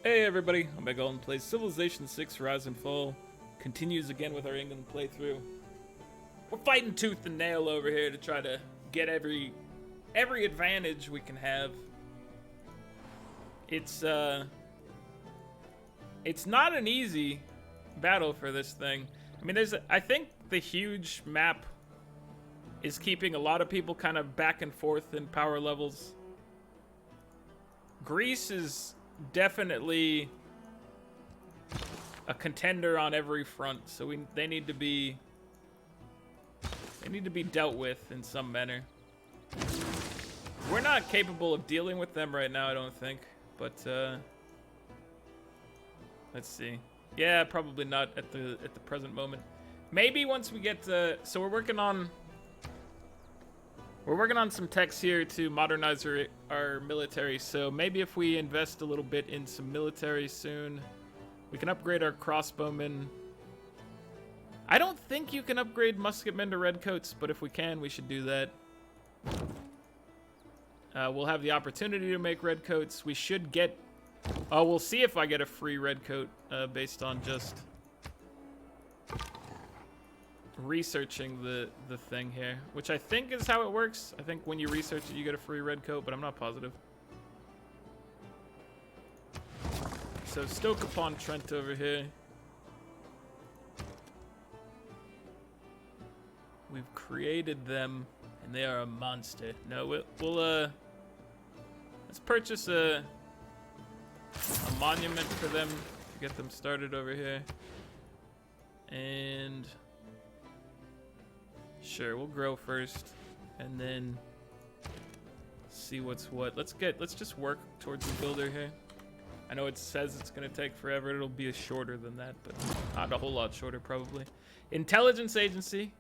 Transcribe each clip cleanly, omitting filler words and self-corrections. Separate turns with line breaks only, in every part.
Hey everybody, I'm back Alden plays Civilization 6 Rise and Fall. Continues again with our England playthrough. We're fighting tooth and nail over here to try to get every advantage we can have. It's not an easy battle for this thing. I mean, I think the huge map is keeping a lot of people kind of back and forth in power levels. Greece is definitely a contender on every front, so they need to be dealt with in some manner. We're not capable of dealing with them right now, I don't think, but let's see. Yeah, probably not at the present moment. Maybe once we get to, so we're working on some techs here to modernize our military, so maybe if we invest a little bit in some military soon, we can upgrade our crossbowmen. I don't think you can upgrade musketmen to redcoats, but if we can, we should do that. We'll have the opportunity to make redcoats. We should get... Oh, we'll see if I get a free redcoat based on just researching the thing here, which I think is how it works. I think when you research it, you get a free red coat, but I'm not positive. So Stoke upon Trent over here. We've created them, and they are a monster. No, we'll let's purchase a monument for them to get them started over here, and sure, we'll grow first, and then see what's what. Let's just work towards the builder here. I know it says it's gonna take forever. It'll be shorter than that, but not a whole lot shorter probably. Intelligence agency,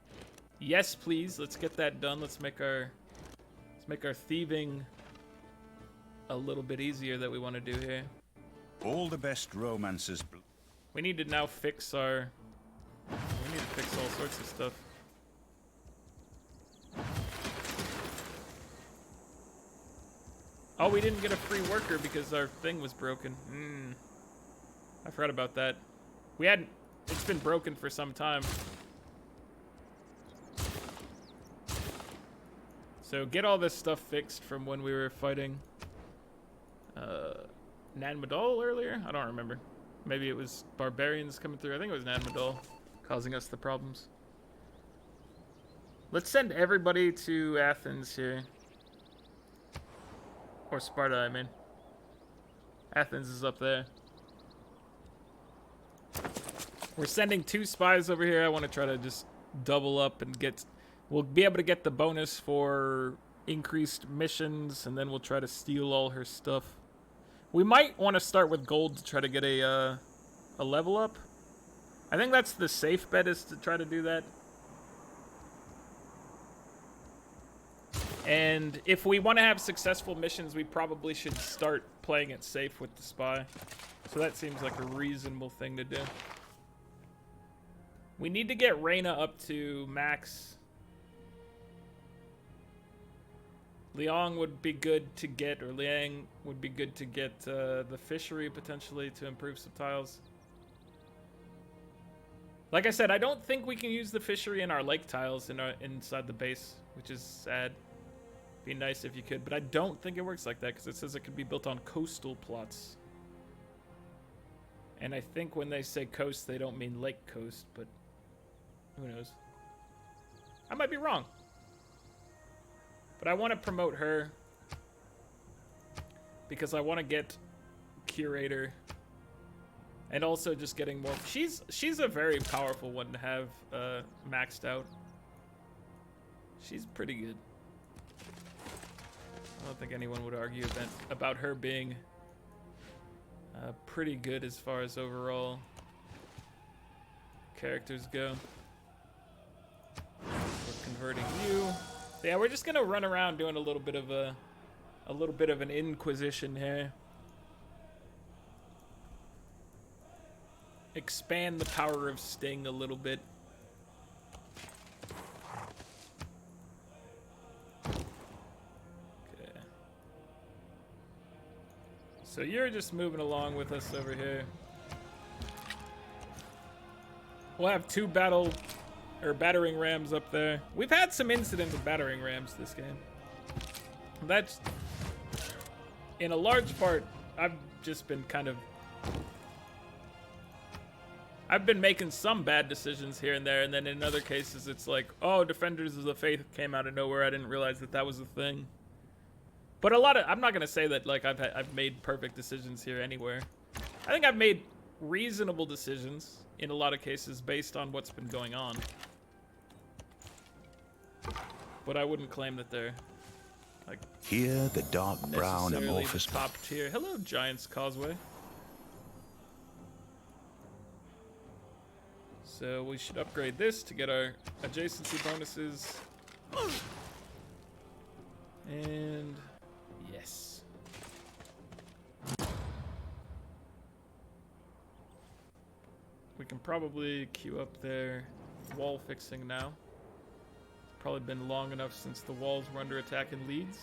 yes please. Let's get that done. Let's make our thieving a little bit easier that we want to do here.
All the best romances.
We need to now fix our. We need to fix all sorts of stuff. Oh, we didn't get a free worker because our thing was broken. I forgot about that. It's been broken for some time. So get all this stuff fixed from when we were fighting Nan Madol earlier? I don't remember. Maybe it was barbarians coming through. I think it was Nan Madol causing us the problems. Let's send everybody to Athens here. Or Sparta, I mean. Athens is up there. We're sending 2 spies over here. I want to try to just double up and get... We'll be able to get the bonus for increased missions, and then we'll try to steal all her stuff. We might want to start with gold to try to get a level up. I think that's the safe bet, is to try to do that. And if we want to have successful missions, we probably should start playing it safe with the spy. So that seems like a reasonable thing to do. We need to get Reyna up to max. Liang would be good to get, or Liang would be good to get the fishery potentially to improve some tiles. Like I said, I don't think we can use the fishery in our lake tiles inside the base, which is sad. Be nice if you could, but I don't think it works like that because it says it could be built on coastal plots. And I think when they say coast, they don't mean lake coast, but who knows? I might be wrong. But I want to promote her because I want to get curator, and also just getting more. She's a very powerful one to have maxed out. She's pretty good. I don't think anyone would argue about her being pretty good as far as overall characters go. We're converting you. So yeah, we're just gonna run around doing a little bit of an inquisition here. Expand the power of Sting a little bit. So you're just moving along with us over here. We'll have 2 battering rams up there. We've had some incidents with battering rams this game. That's, in a large part, I've just been I've been making some bad decisions here and there, and then in other cases it's like, oh, Defenders of the Faith came out of nowhere. I didn't realize that was a thing. But I'm not gonna say that like I've made perfect decisions here anywhere. I think I've made reasonable decisions in a lot of cases based on what's been going on. But I wouldn't claim that they're like
Here, the dark brown amorphous
top tier. Hello, Giant's Causeway. So we should upgrade this to get our adjacency bonuses. And yes. We can probably queue up their wall fixing now. It's probably been long enough since the walls were under attack in Leeds.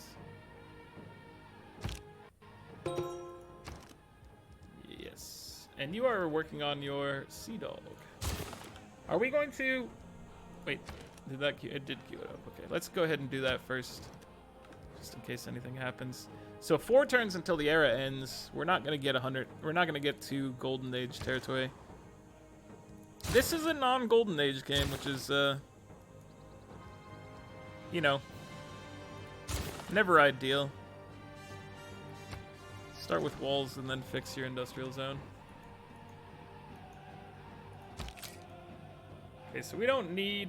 Yes. And you are working on your Sea Dog. Are we going to... Wait, did that queue? It did queue it up. Okay, let's go ahead and do that first. Just in case anything happens. So 4 turns until the era ends. We're not going to get 100. We're not going to get to Golden Age territory. This is a non-Golden Age game, which is, you know, never ideal. Start with walls and then fix your industrial zone. Okay, so we don't need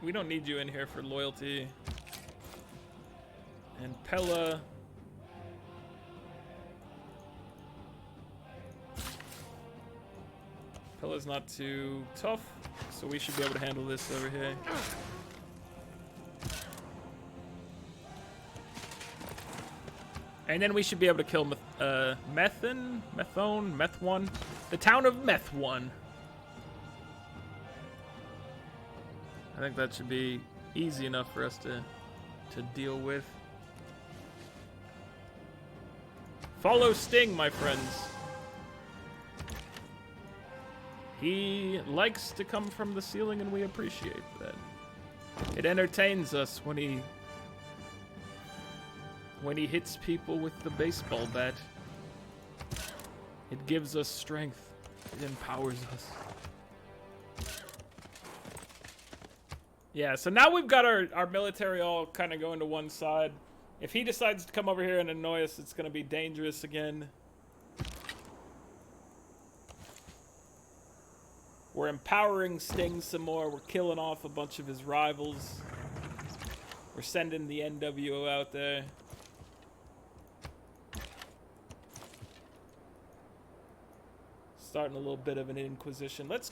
you in here for loyalty. And Pella. Pella's not too tough, so we should be able to handle this over here. And then we should be able to kill Methone, Meth1, the town of Meth1. I think that should be easy enough for us to deal with. Follow Sting, my friends. He likes to come from the ceiling, and we appreciate that. It entertains us when he hits people with the baseball bat. It gives us strength. It empowers us. Yeah, so now we've got our military all kind of going to one side. If he decides to come over here and annoy us, it's going to be dangerous again. We're empowering Sting some more. We're killing off a bunch of his rivals. We're sending the NWO out there. Starting a little bit of an Inquisition. Let's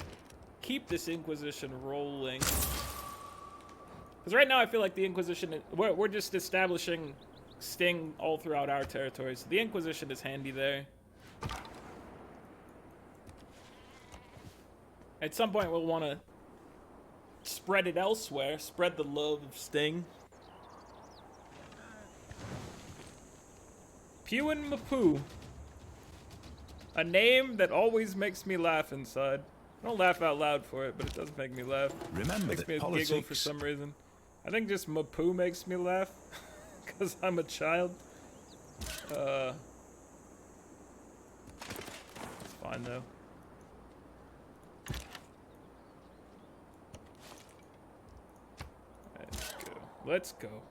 keep this Inquisition rolling. Because right now I feel like the Inquisition, we're just establishing Sting all throughout our territory. So the Inquisition is handy there. At some point we'll want to spread it elsewhere. Spread the love of Sting. Pew and Mapoo. A name that always makes me laugh inside. I don't laugh out loud for it, but it does make me laugh.
Remember
Makes me
that
giggle for some reason. I think just Mapoo makes me laugh because I'm a child. It's fine though. Let's go. Let's go.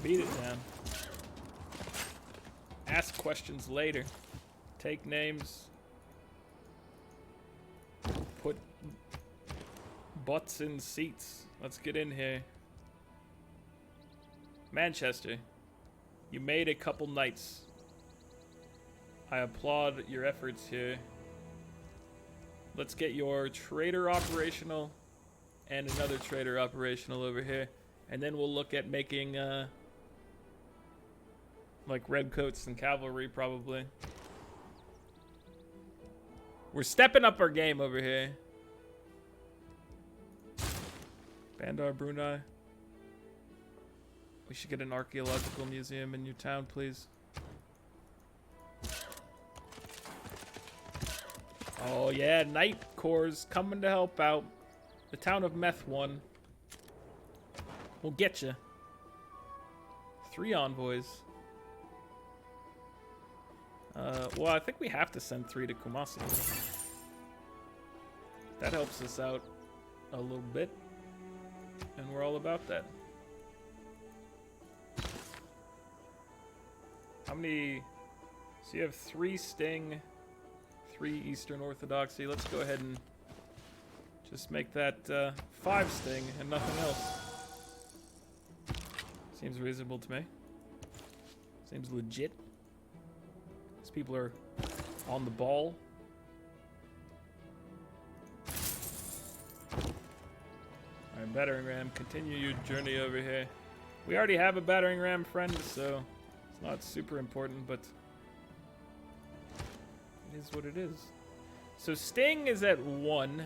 Beat it down. Ask questions later. Take names. Put butts in seats. Let's get in here. Manchester, you made a couple knights. I applaud your efforts here. Let's get your trader operational and another trader operational over here. And then we'll look at making like redcoats and cavalry probably. We're stepping up our game over here. Bandar Brunei. We should get an archaeological museum in your town, please. Oh yeah, Night Corps coming to help out. The town of Meth 1. We'll get you. 3 envoys. Well, I think we have to send 3 to Kumasi. That helps us out a little bit. And we're all about that. How many... So you have 3 Sting, 3 Eastern Orthodoxy. Let's go ahead and just make that 5 Sting and nothing else. Seems reasonable to me. Seems legit. These people are on the ball. Alright, battering ram, continue your journey over here. We already have a battering ram friend, so it's not super important, but it is what it is. So Sting is at 1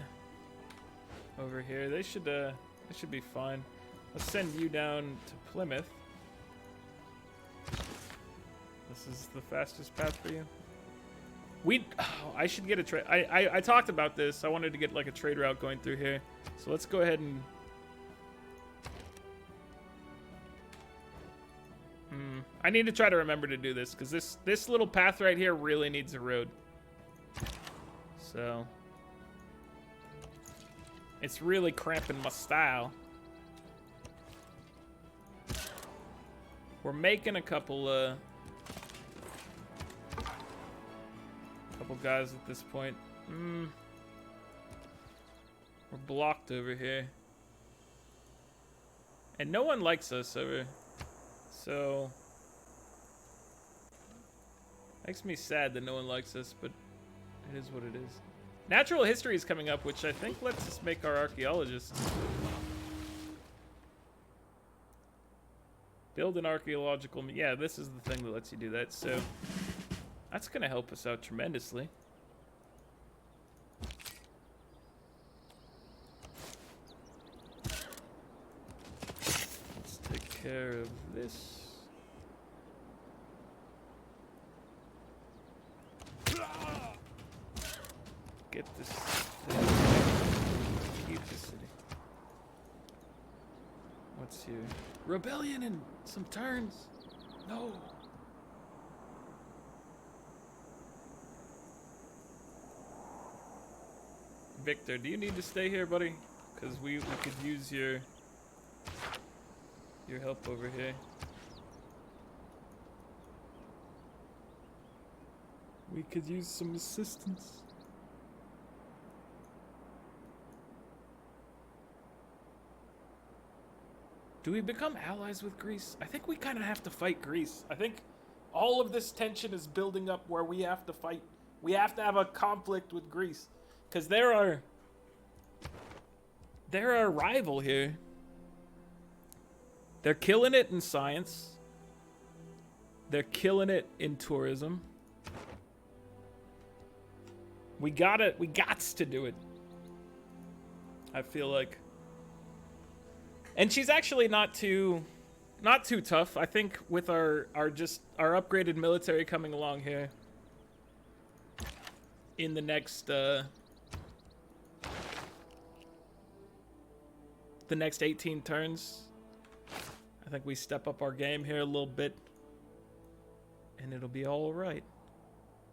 over here. They should be fine. Let's send you down to Plymouth. This is the fastest path for you. I should get a trade. I talked about this. I wanted to get like a trade route going through here. So let's go ahead and. I need to try to remember to do this because this little path right here really needs a road. So it's really cramping my style. We're making a couple guys at this point. We're blocked over here. And no one likes us over. So makes me sad that no one likes us, but it is what it is. Natural history is coming up, which I think lets us make our archaeologists. Build an archaeological... Yeah, this is the thing that lets you do that, so that's going to help us out tremendously. Let's take care of this. Get this thing. Keep the city. What's here? Rebellion in some turns. No. Victor, do you need to stay here, buddy? Because we could use your help over here. We could use some assistance. Do we become allies with Greece? I think we kind of have to fight Greece. I think all of this tension is building up where we have to fight. We have to have a conflict with Greece. Because they're our rival here. They're killing it in science. They're killing it in tourism. We gots to do it. I feel like. And she's actually not too tough. I think with our upgraded military coming along here in the next the next 18 turns, I think we step up our game here a little bit and it'll be all right.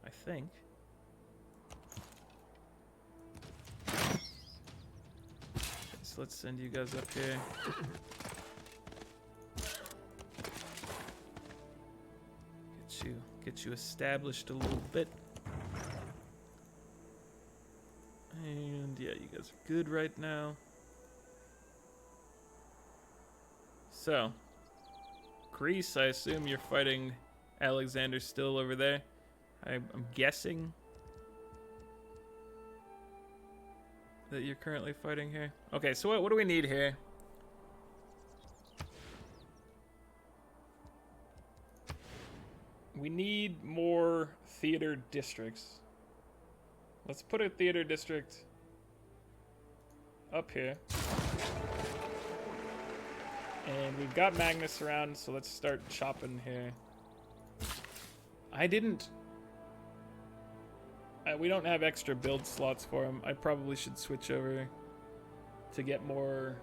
I think. So let's send you guys up here. Get you established a little bit. And yeah, you guys are good right now. So, Greece, I assume you're fighting Alexander still over there. I'm guessing that you're currently fighting here. Okay, so what do we need here? We need more theater districts. Let's put a theater district up here. And we've got Magnus around, so let's start chopping here. We don't have extra build slots for him. I probably should switch over to get more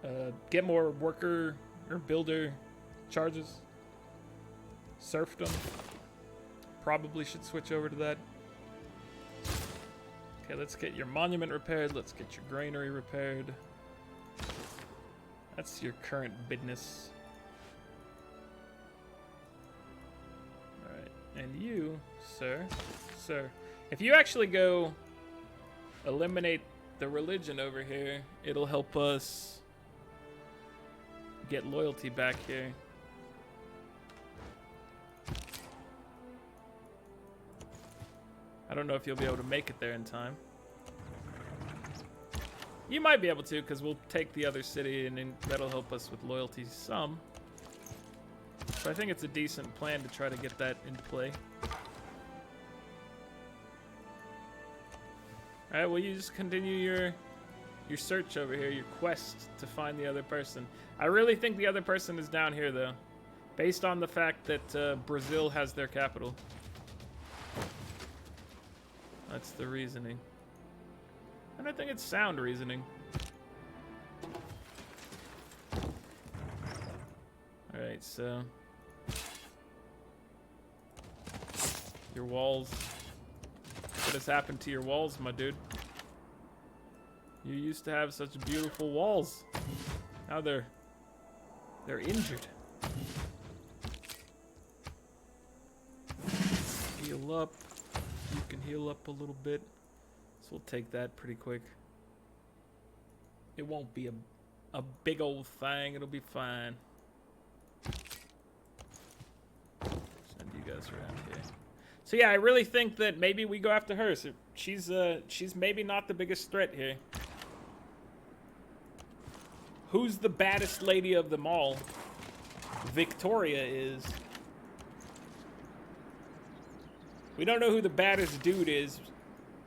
worker or builder charges. Serfdom. Probably should switch over to that. Okay, let's get your monument repaired. Let's get your granary repaired. That's your current business. Alright, and you, sir, if you actually go eliminate the religion over here, it'll help us get loyalty back here. I don't know if you'll be able to make it there in time. You might be able to, because we'll take the other city, and then that'll help us with loyalty some. So I think it's a decent plan to try to get that into play. Alright, well, you just continue your search over here, your quest to find the other person. I really think the other person is down here, though, based on the fact that Brazil has their capital. That's the reasoning. And I think it's sound reasoning. Alright, so your walls. What has happened to your walls, my dude? You used to have such beautiful walls. Now they're injured. Heal up. You can heal up a little bit. So we'll take that pretty quick. It won't be a big old thing. It'll be fine. Send you guys around here. So yeah, I really think that maybe we go after her. So she's maybe not the biggest threat here. Who's the baddest lady of them all? Victoria is. We don't know who the baddest dude is,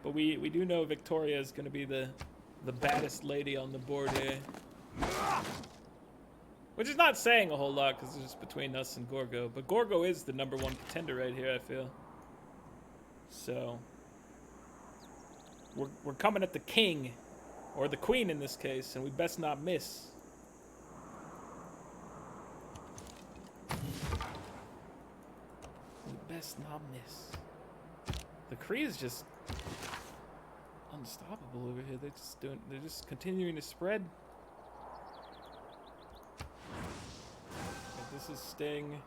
but we do know Victoria is going to be the baddest lady on the board here. Which is not saying a whole lot because it's just between us and Gorgo. But Gorgo is the #1 contender right here, I feel. So we're coming at the king, or the queen in this case, and we best not miss. We best not miss. The Kree is just unstoppable over here. They're just continuing to spread. This is Sting.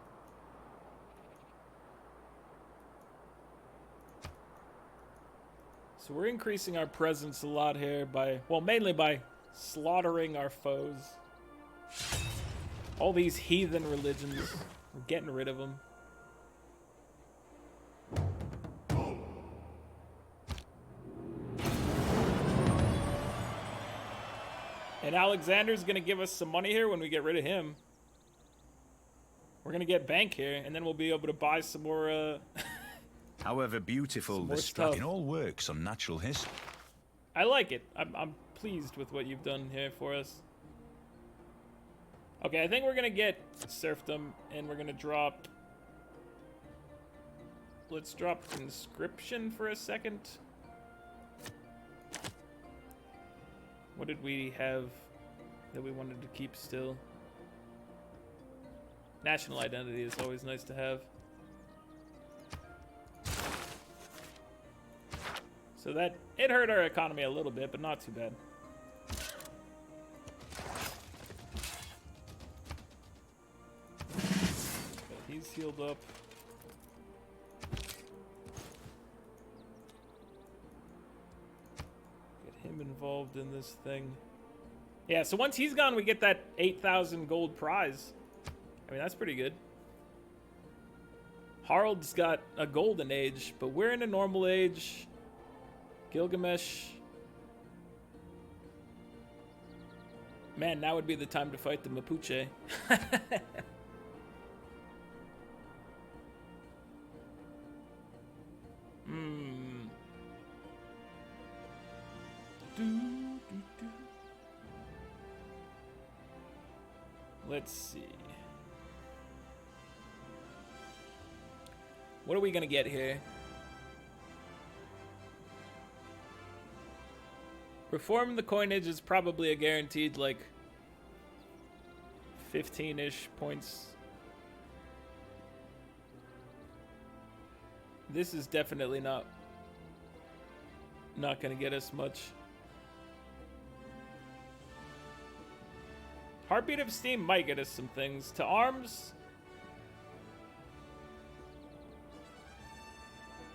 So we're increasing our presence a lot here by, well, mainly by slaughtering our foes. All these heathen religions, we're getting rid of them. And Alexander's gonna give us some money here when we get rid of him. We're gonna get bank here, and then we'll be able to buy some more,
However beautiful the stuff, it all works on natural history.
I like it. I'm pleased with what you've done here for us. Okay, I think we're gonna get serfdom, and we're gonna drop. Let's drop conscription for a second. What did we have that we wanted to keep still? National identity is always nice to have. So that, it hurt our economy a little bit, but not too bad. Okay, he's healed up. Get him involved in this thing. Yeah, so once he's gone, we get that 8,000 gold prize. I mean, that's pretty good. Harald's got a golden age, but we're in a normal age. Gilgamesh. Man, now would be the time to fight the Mapuche. Let's see. What are we gonna get here? Reform the coinage is probably a guaranteed like 15-ish points. This is definitely not gonna get us much. Heartbeat of Steam might get us some things. To arms,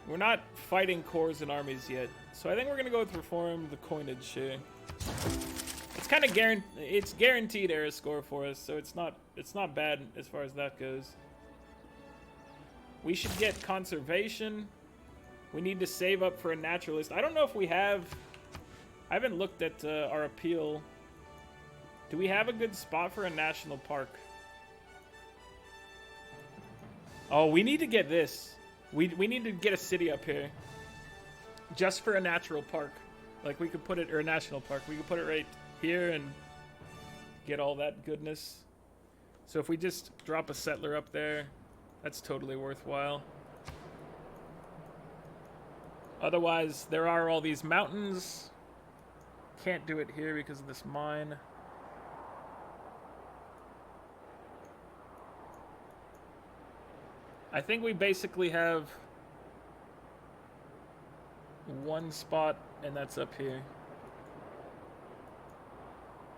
we're not fighting cores and armies yet, so I think we're gonna go with reform the coinage here. It's kind of guaranteed era score for us, so it's not bad as far as that goes. We should get conservation. We need to save up for a naturalist. I don't know if we have. I haven't looked at our appeal. Do we have a good spot for a national park? Oh, we need to get this. We need to get a city up here. Just for a natural park. Like we could put it, or a national park. We could put it right here and get all that goodness. So if we just drop a settler up there, that's totally worthwhile. Otherwise, there are all these mountains. Can't do it here because of this mine. I think we basically have one spot, and that's up here.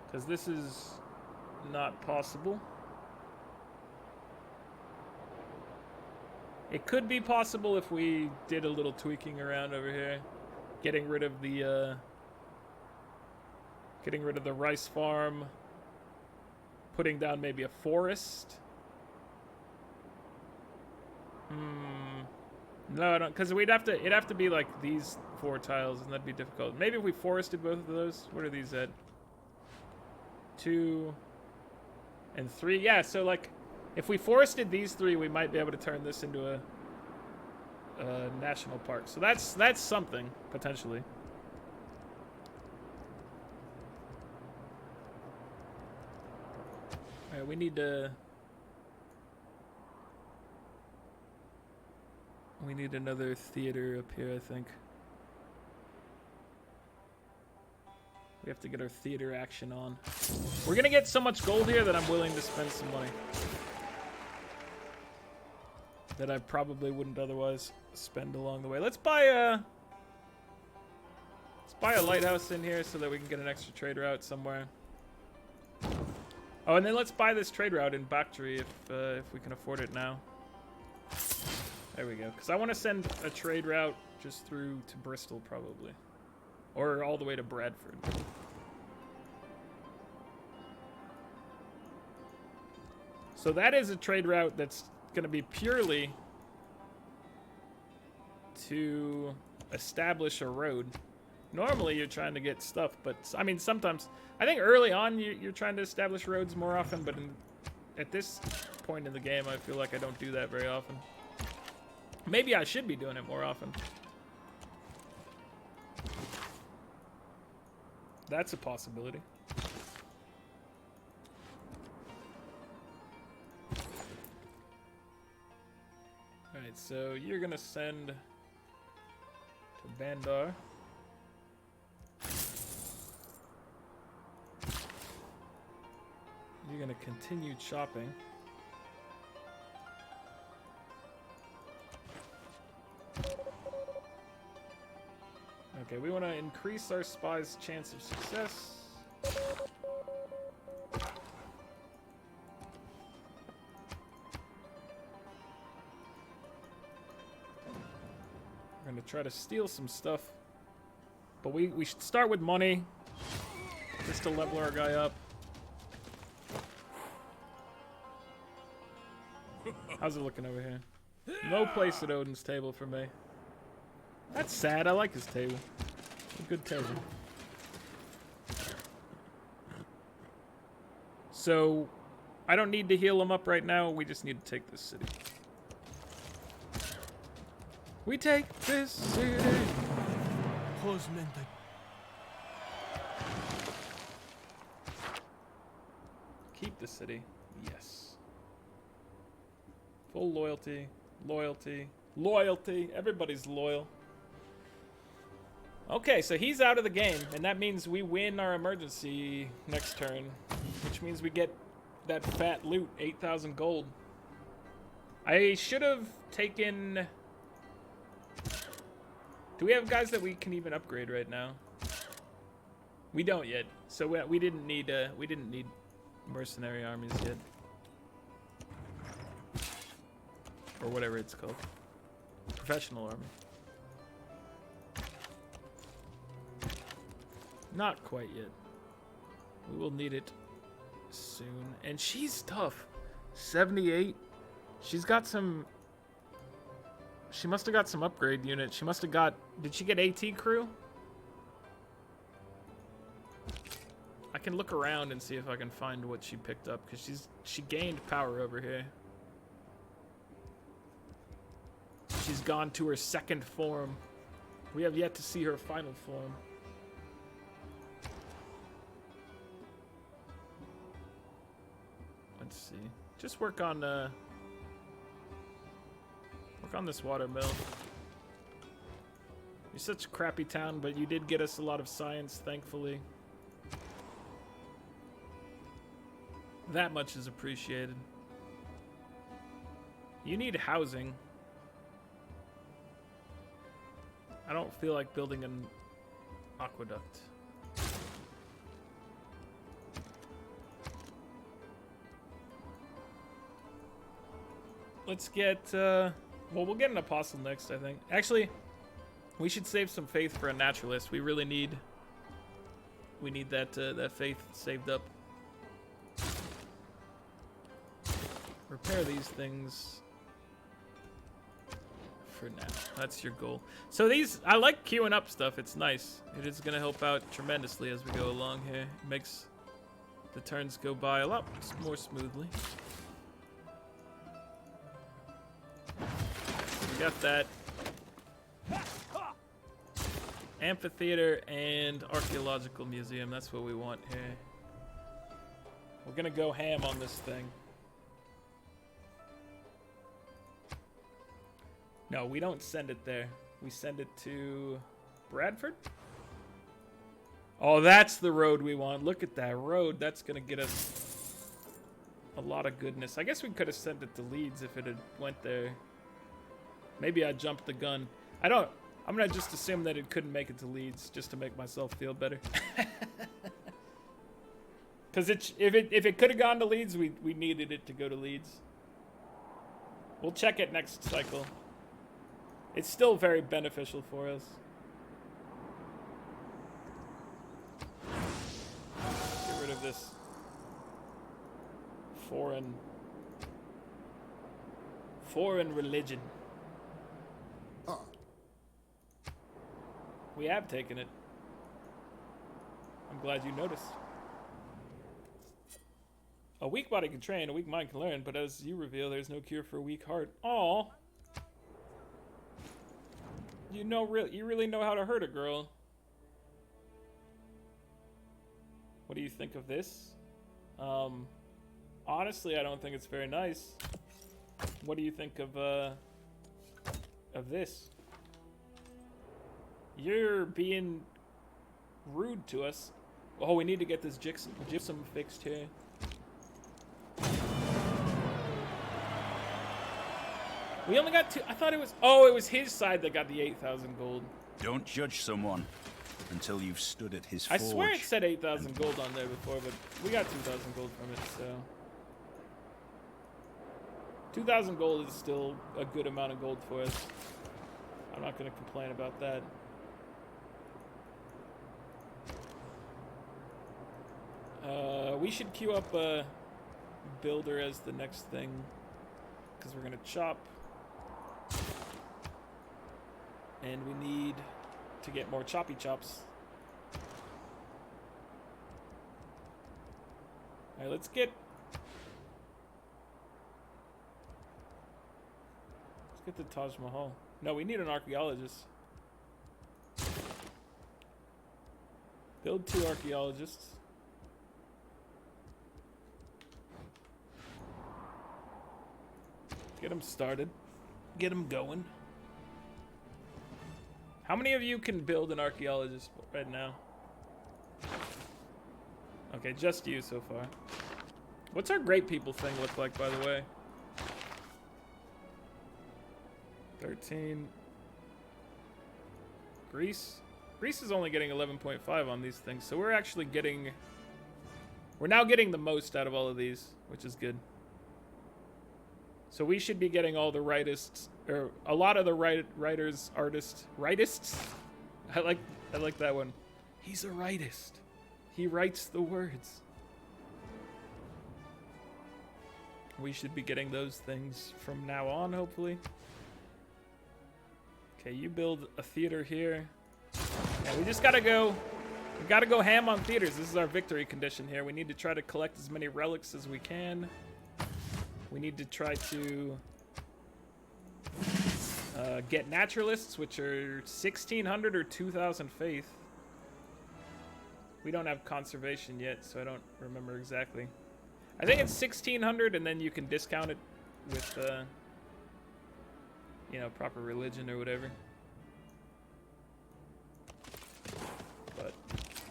Because this is not possible. It could be possible if we did a little tweaking around over here. Getting rid of the rice farm. Putting down maybe a forest. No, I don't, because it'd have to be like these 4 tiles, and that'd be difficult. Maybe if we forested both of those. What are these at? 2 and 3. Yeah, so like, if we forested these 3, we might be able to turn this into a national park. So that's something potentially. All right, we need to. We need another theater up here, I think. We have to get our theater action on. We're gonna get so much gold here that I'm willing to spend some money. That I probably wouldn't otherwise spend along the way. Let's buy a lighthouse in here so that we can get an extra trade route somewhere. Oh, and then let's buy this trade route in Bactry if we can afford it now. There we go. Because I want to send a trade route just through to Bristol, probably. Or all the way to Bradford. So that is a trade route that's going to be purely to establish a road. Normally you're trying to get stuff, but I mean sometimes, I think early on you're trying to establish roads more often, but at this point in the game I feel like I don't do that very often. Maybe I should be doing it more often. That's a possibility. Alright, so you're gonna send to Bandar. You're gonna continue chopping. Okay, we want to increase our spies' chance of success. We're going to try to steal some stuff. But we should start with money. Just to level our guy up. How's it looking over here? No place at Odin's table for me. That's sad. I like his table. A good table. So, I don't need to heal him up right now. We just need to take this city. We take this city. Keep the city. Yes. Full loyalty. Loyalty. Loyalty. Everybody's loyal. Okay, so he's out of the game, and that means we win our emergency next turn, which means we get that fat loot, 8,000 gold. I should have taken... Do we have guys that we can even upgrade right now? We don't yet, so we didn't need mercenary armies yet, or whatever it's called, professional army. Not quite yet. We will need it soon. And she's tough. 78. She's got some... She must have got some upgrade units. She must have got... Did she get AT crew? I can look around and see if I can find what she picked up, because she gained power over here. She's gone to her second form. We have yet to see her final form. Let's see. Just work on this watermill. You're such a crappy town, but you did get us a lot of science, thankfully. That much is appreciated. You need housing. I don't feel like building an aqueduct. Let's get, well, we'll get an apostle next, I think. Actually, we should save some faith for a naturalist. We really need, that faith saved up. Repair these things for now. That's your goal. So these, I like queuing up stuff. It's nice. It is going to help out tremendously as we go along here. It makes the turns go by a lot more smoothly. We got that. Amphitheater and archaeological museum. That's what we want here. We're gonna go ham on this thing. No, we don't send it there. We send it to Bradford? Oh, that's the road we want. Look at that road. That's gonna get us a lot of goodness. I guess we could have sent it to Leeds if it had went there. Maybe I jumped the gun. I'm gonna just assume that it couldn't make it to Leeds just to make myself feel better. Because if it could have gone to Leeds, we needed it to go to Leeds. We'll check it next cycle. It's still very beneficial for us. Get rid of this foreign religion. We have taken it. I'm glad you noticed. A weak body can train, a weak mind can learn, but as you reveal, there's no cure for a weak heart. Aw. You really know how to hurt a girl. What do you think of this? Honestly, I don't think it's very nice. What do you think of this? You're being rude to us. Oh, we need to get this gypsum fixed here. We only got 2. I thought it was... Oh, it was his side that got the 8,000 gold.
Don't judge someone until you've stood at his forge.
I swear it said 8,000 gold on there before, but we got 2,000 gold from it, so... 2,000 gold is still a good amount of gold for us. I'm not going to complain about that. We should queue up a builder as the next thing, because we're going to chop. And we need to get more choppy chops. Alright, let's get the Taj Mahal. No, we need an archaeologist. Build 2 archaeologists. Get them started. Get them going. How many of you can build an archaeologist right now? Okay, just you so far. What's our great people thing look like, by the way? 13. Greece? Greece is only getting 11.5 on these things, so we're actually getting... We're now getting the most out of all of these, which is good. So we should be getting all the rightists, or a lot of the writers, artists, rightists? I like that one. He's a rightist. He writes the words. We should be getting those things from now on, hopefully. Okay, you build a theater here. Yeah, we just gotta go. We gotta go ham on theaters. This is our victory condition here. We need to try to collect as many relics as we can. We need to try to get naturalists, which are 1,600 or 2,000 faith. We don't have conservation yet, so I don't remember exactly. I think it's 1,600, and then you can discount it with, you know, proper religion or whatever. But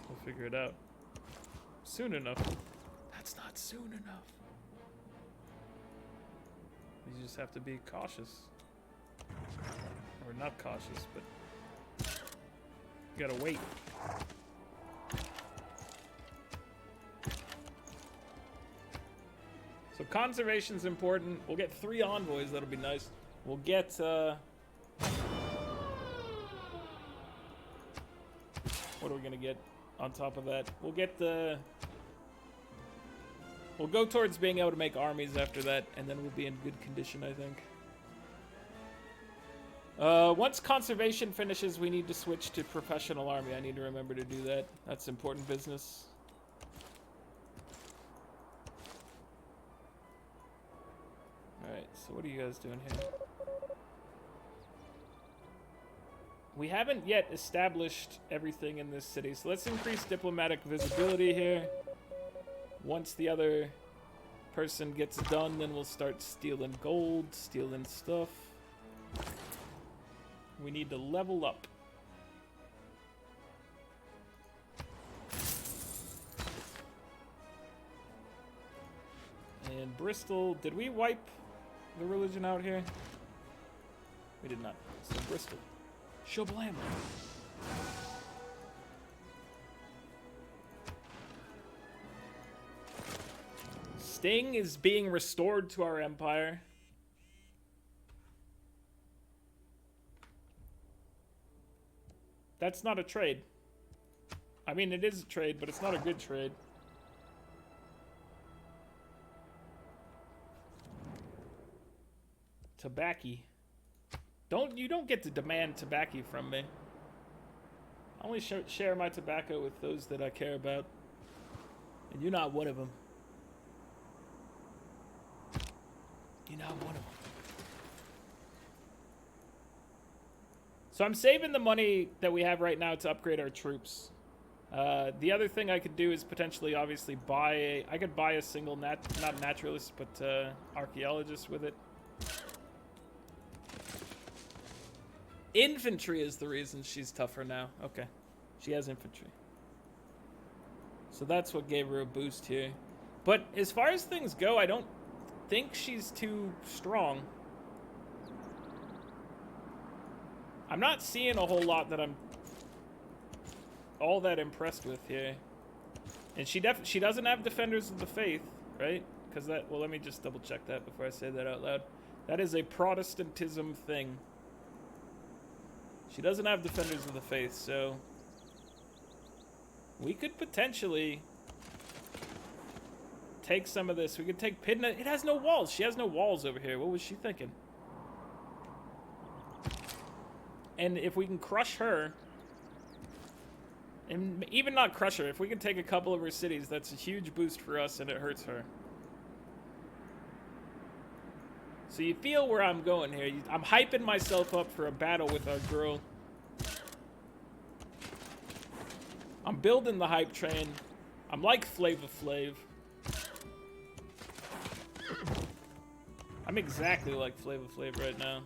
we'll figure it out soon enough. That's not soon enough. You just have to be cautious. Or not cautious, but you gotta wait. So conservation's important. We'll get 3 envoys, that'll be nice. We'll get what are we gonna get on top of that? We'll get the... We'll go towards being able to make armies after that, and then we'll be in good condition, I think. Once conservation finishes, we need to switch to professional army. I need to remember to do that. That's important business. Alright, so what are you guys doing here? We haven't yet established everything in this city, so let's increase diplomatic visibility here. Once the other person gets done, then we'll start stealing gold, stealing stuff. We need to level up. And Bristol, did we wipe the religion out here? We did not. So Bristol. Shablam. Sting is being restored to our empire. That's not a trade. I mean, it is a trade, but it's not a good trade. Tobacco. You don't get to demand tobacco from me. I only share my tobacco with those that I care about. And you're not one of them. You're not one of them. So I'm saving the money that we have right now to upgrade our troops. The other thing I could do is potentially, obviously, I could buy a single, not naturalist, but archaeologist with it. Infantry is the reason she's tougher now. Okay. She has infantry. So that's what gave her a boost here. But as far as things go, I don't think she's too strong. I'm not seeing a whole lot that I'm all that impressed with here. And she doesn't have Defenders of the Faith, right? Because that... Well, let me just double check that before I say that out loud. That is a Protestantism thing. She doesn't have Defenders of the Faith, so... We could potentially take some of this. We could take Pydna. It has no walls. She has no walls over here. What was she thinking? And if we can crush her, and even not crush her, if we can take a couple of her cities, that's a huge boost for us, and it hurts her. So you feel where I'm going here. I'm hyping myself up for a battle with our girl. I'm building the hype train. I'm like Flava Flav. I'm exactly like Flava Flav right now.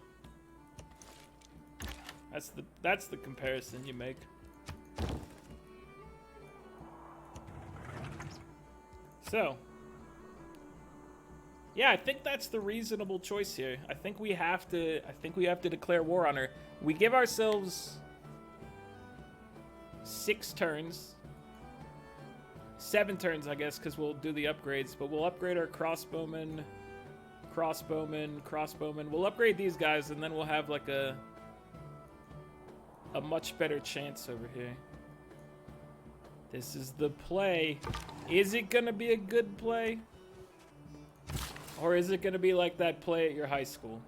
That's the comparison you make. So, yeah, I think that's the reasonable choice here. I think we have to declare war on her. We give ourselves 6 turns. 7 turns, I guess, because we'll do the upgrades, but we'll upgrade our crossbowmen. We'll upgrade these guys, and then we'll have like a much better chance over here. This is the play. Is it gonna be a good play? Or is it gonna be like that play at your high school?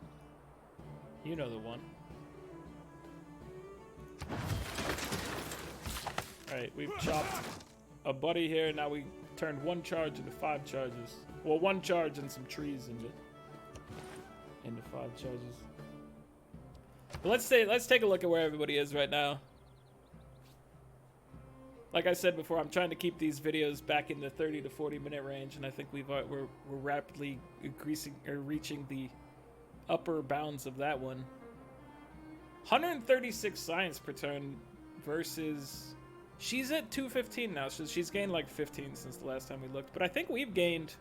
You know the one. Alright, we've chopped a buddy here. Now we turned 1 charge into 5 charges. Well, 1 charge and some trees into 5 charges. But let's take a look at where everybody is right now. Like I said before, I'm trying to keep these videos back in the 30 to 40 minute range, and I think we're rapidly reaching the upper bounds of that one. 136 science per turn versus, she's at 215 now, so she's gained like 15 since the last time we looked. But I think we gained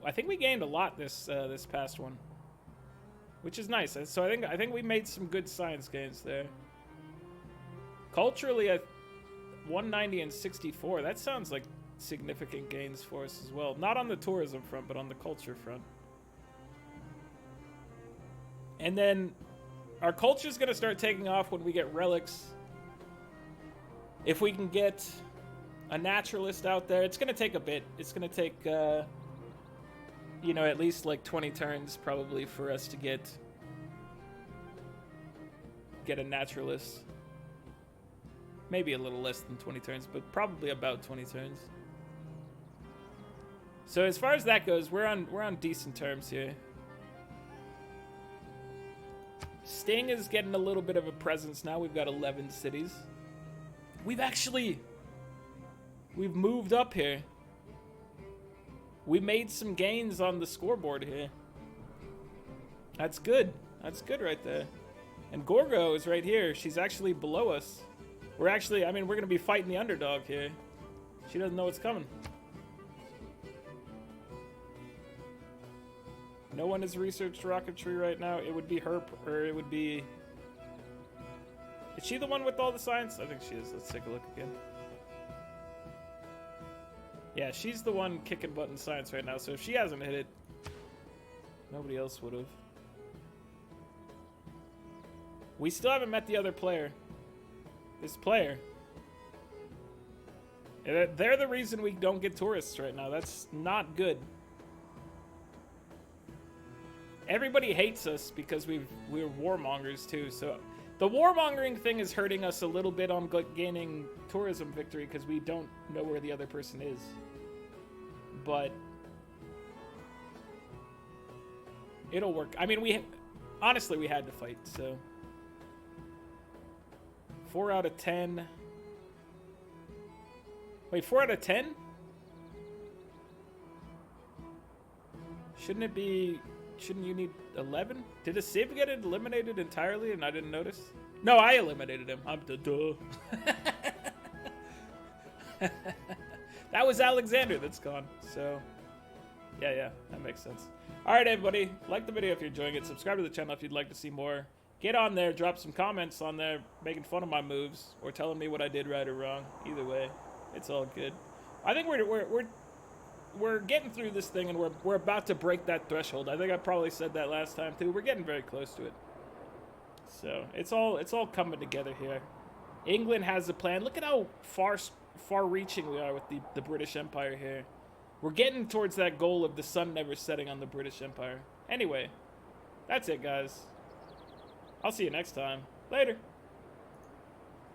a lot this past one, which is nice. So I think we made some good science gains there. Culturally, 190 and 64. That sounds like significant gains for us as well. Not on the tourism front, but on the culture front. And then our culture's gonna start taking off when we get relics. If we can get a naturalist out there, it's gonna take a bit. It's gonna take, you know, at least like 20 turns probably for us to get a naturalist. Maybe a little less than 20 turns, but probably about 20 turns. So as far as that goes, we're on decent terms here. Sting is getting a little bit of a presence now. We've got 11 cities. We've moved up here. We made some gains on the scoreboard here. That's good. That's good right there. And Gorgo is right here. She's actually below us. We're going to be fighting the underdog here. She doesn't know what's coming. No one has researched rocketry right now. It would be her, or it would be... Is she the one with all the science? I think she is. Let's take a look again. Yeah, she's the one kicking butt in science right now, so if she hasn't hit it, nobody else would have. We still haven't met the other player. This player. They're the reason we don't get tourists right now. That's not good. Everybody hates us because we're warmongers too, so the warmongering thing is hurting us a little bit on gaining tourism victory because we don't know where the other person is. But it'll work. I mean, honestly, we had to fight, so 4 out of 10. Wait, 4 out of 10? Shouldn't you need 11? Did a Civ get eliminated entirely and I didn't notice? No, I eliminated him. I'm the duh. That was Alexander that's gone. So, yeah, that makes sense. All right, everybody. Like the video if you're enjoying it. Subscribe to the channel if you'd like to see more. Get on there. Drop some comments on there making fun of my moves or telling me what I did right or wrong. Either way, it's all good. I think we're getting through this thing, and we're about to break that threshold. I think I probably said that last time too. We're getting very close to it. So it's all coming together here. England has a plan. Look at how far-reaching we are with the British Empire here. We're getting towards that goal of the sun never setting on the British Empire. Anyway, that's it, guys. I'll see you next time. Later.